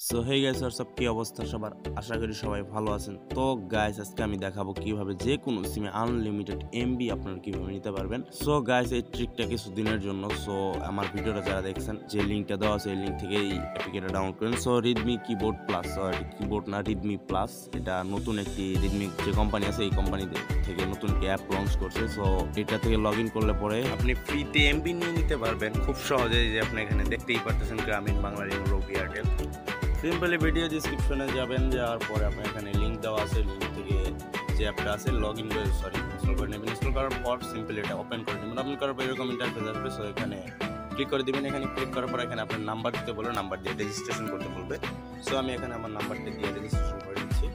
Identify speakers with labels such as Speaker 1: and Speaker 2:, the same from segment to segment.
Speaker 1: So hey guys WhatsApp, কি অবস্থা সবার? আশা করি সবাই ভালো আছেন। তো গাইস আজকে আমি দেখাবো কিভাবে যে কোনো সিমে আনলিমিটেড এমবি আপনারা কিভাবে নিতে পারবেন। সো গাইস এই ট্রিকটা কিছুদিনের জন্য। সো আমার ভিডিওটা যারা দেখছেন, যে লিঙ্কটা দেওয়া আছে এই লিঙ্ক থেকে এই অ্যাপ্লিকেশনটা ডাউনলোড করেন। So Redmi keyboard plus, keyboard না রিডমি প্লাস, এটা নতুন একটি রিডমি যে কোম্পানি আছে এই কোম্পানি থেকে নতুন একটি অ্যাপ লঞ্চ করছে। সো এটা থেকে লগ ইন করলে পরে আপনি ফ্রিতে এমবি নিয়ে নিতে পারবেন খুব সহজে। যে আপনি এখানে দেখতেই পারতেছেন গ্রামীণ বাংলা, রবি এয়ারটেল। সিম্পলি ভিডিও ডিসক্রিপশনে যাবেন, যাওয়ার পরে আপনার এখানে লিঙ্ক দেওয়া আছে, লিঙ্ক থেকে যে অ্যাপটা আছে লগ ইন করে ইনস্টল করে নেবেন। ইনস্টল করার পর সিম্পলি এটা ওপেন করে নেবেন। ওপেন করার পর এরকম ইন্টারফেস আসবে। সো এখানে ক্লিক করে দিবেন। এখানে ক্লিক করার পর এখানে আপনার নাম্বার দিতে বলবে, নাম্বার দিয়ে রেজিস্ট্রেশন করতে বলবে। সো আমি এখানে আমার নাম্বারটা দিয়ে রেজিস্ট্রেশন করে দিচ্ছি।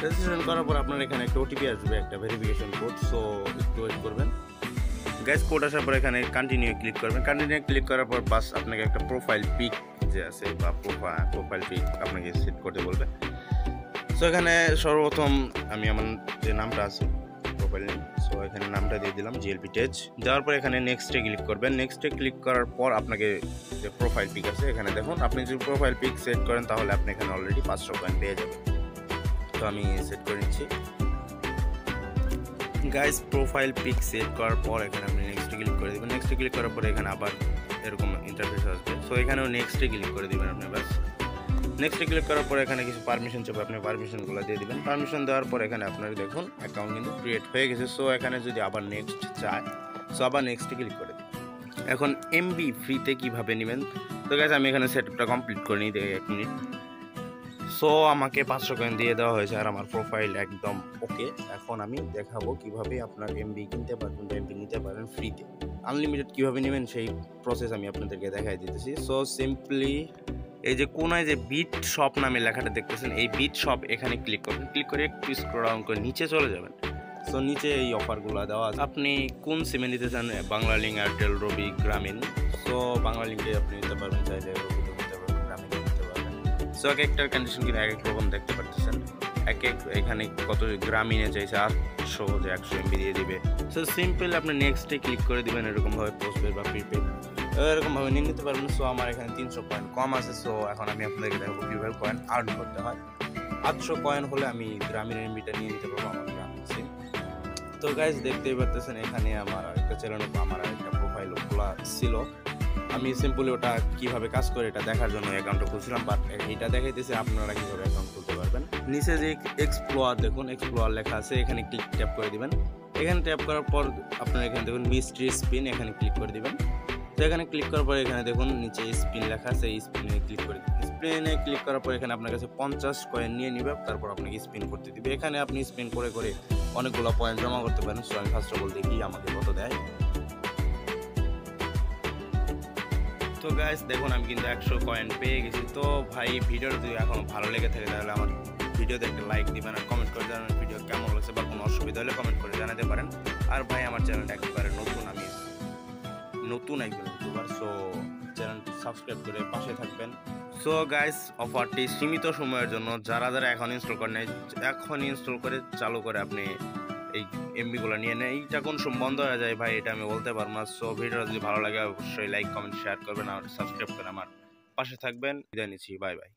Speaker 1: রেজিস্ট্রেশন করার পর আপনার এখানে একটা ওটিপি আসবে, একটা ভেরিফিকেশন কোড। সো একটু ওয়েট করবেন। গ্যাস কোড আসার পর এখানে কন্টিনিউ ক্লিক করবেন। কন্টিনিউ ক্লিক করার পর বাস আপনাকে একটা প্রোফাইল পিক যে আছে বা প্রোফাইল পিক আপনাকে সেট করতে বলবে। সো এখানে সর্বপ্রথম আমি আমার যে নামটা আছে প্রোফাইল নেম, সো এখানে নামটা দিয়ে দিলাম জিএলপি টেজ। দেওয়ার পর এখানে নেক্সটে ক্লিক করবেন। নেক্সটে ক্লিক করার পর আপনাকে যে প্রোফাইল পিক আছে এখানে দেখুন, আপনি যদি প্রোফাইল পিক সেট করেন তাহলে আপনি এখানে অলরেডি 500 কয়েন পেয়ে যাবেন। তো আমি সেট করে নিচ্ছি। গাইস প্রোফাইল পিক সেট করার পর এখানে আপনি নেক্সটে ক্লিক করে দেবেন। নেক্সটে ক্লিক করার পরে এখানে আবার এরকম ইন্টারফেস আসবে। সো এখানেও নেক্সটে ক্লিক করে দেবেন আপনি। ব্যাস নেক্সটে ক্লিক করার পর এখানে কিছু পারমিশন চাইবে, আপনি পারমিশনগুলো দিয়ে দিবেন। পারমিশন দেওয়ার পর এখানে আপনার দেখুন অ্যাকাউন্ট কিন্তু ক্রিয়েট হয়ে গেছে। সো এখানে যদি আবার নেক্সট চায়, সো আবার নেক্সটে ক্লিক করে দেবেন। এখন এমবি ফ্রিতে কিভাবে নেবেন, তো গাইস আমি এখানে সেটআপটা কমপ্লিট করে নিই 1 মিনিট। সো আমাকে 500 কয়েন দিয়ে দেওয়া হয়েছে আর আমার প্রোফাইল একদম ওকে। এখন আমি দেখাবো কিভাবে আপনার এমবি কিনতে পারবেন, এমবি নিতে পারবেন ফ্রিতে। আনলিমিটেড কিভাবে নেবেন সেই প্রসেস আমি আপনাদেরকে দেখাই দিতেছি। সো সিম্পলি এই যে কোনায় যে বিট শপ নামে লেখাটা দেখতেছেন, এই বিট শপ এখানে ক্লিক করবেন। ক্লিক করে একটু স্ক্রল ডাউন করে নিচে চলে যাবেন। সো নিচে এই অফারগুলো দেওয়া আছে। আপনি কোন সিমে নিতে চান, বাংলা লিঙ্ক, এয়ারটেল, রবি, গ্রামীণ। সো বাংলা লিঙ্কে আপনি নিতে পারবেন, চাইলে রবি নিতে পারবেন, গ্রামীণ নিতে পারবেন। সো এক একটার কন্ডিশন কিন্তু এক এক রকম দেখতে পারতেছেন। এখানে কত গ্রামীণে চাইছে 800, যে 100 এমবি দিয়ে দিবে। সো সিম্পল আপনি নেক্সটে ক্লিক করে দিবেন। এরকমভাবে পোস্টপেড বা প্রিপেড এরকমভাবে নিয়ে নিতে পারবেন। সো আমার এখানে 300 কয়েন কম আছে। সো এখন আমি আপনাদেরকে দেখাবো কীভাবে কয়েন আর্ন করতে হয়। 800 কয়েন হলে আমি গ্রামীণ এমবিটা নিয়ে নিতে পারবো আমার গ্রামীণ সিম। তো গাইজ দেখতেই পারতেছেন এখানে আমার আরেকটা চ্যানেল, আমার আরেকটা প্রোফাইল খোলা ছিল। আমি সিম্পলি ওটা কিভাবে কাজ করে এটা দেখার জন্য অ্যাকাউন্টটা খুলছিলাম, বাট এটা দেখাইতেছে আপনারা কিভাবে অ্যাকাউন্ট খুলতে পারবেন। নিচে যে এক্সপ্লোর দেখুন, এক্সপ্লোর লেখা আছে, এখানে ট্যাপ করে দিবেন। এখানে ট্যাপ করার পর আপনারা এখানে দেখুন মিস্ট্রি স্পিন, এখানে ক্লিক করে দিবেন। তো এখানে ক্লিক করার পর এখানে দেখুন নিচে স্পিন লেখা আছে, এই স্পিনে ক্লিক করে দিবেন। স্পিনে ক্লিক করার পর এখানে আপনার কাছে 50 কয়েন নিয়ে নিবে, তারপর আপনাকে স্পিন করতে দিবে। এখানে আপনি স্পিন করে করে অনেকগুলো পয়েন্ট জমা করতে পারেন। সো আমি ফার্স্ট অফ অল দেখি আমাকে কত দেয়। তো গাইস দেখুন আমি কিন্তু 100 কয়েন পেয়ে গেছি। তো ভাই ভিডিওটা যদি এখন ভালো লেগে থাকে তাহলে আমার ভিডিওতে একটা লাইক দিবেন আর কমেন্ট করে জানাবেন ভিডিও কেমন লাগছে, বা কোনো অসুবিধা হলে কমেন্ট করে জানাতে পারেন। আর ভাই আমার চ্যানেলটা একেবারে নতুন, আমি নতুন একজন ইউটিউবার। সো চ্যানেলটি সাবস্ক্রাইব করে পাশে থাকবেন। সো গাইস অফারটি সীমিত সময়ের জন্য, যারা যারা এখন ইনস্টল করেন এখন ইনস্টল করে চালু করে আপনি এই এমবিগুলো নিয়ে নেন। এইটা কোন সময় বন্ধ হয়ে যায় ভাই এটা আমি বলতে পারবো না। সো ভিডিওটা যদি ভালো লাগে অবশ্যই লাইক, কমেন্ট, শেয়ার করবেন আর সাবস্ক্রাইব করে আমার পাশে থাকবেন। বিদায় নিচ্ছি, বাই বাই।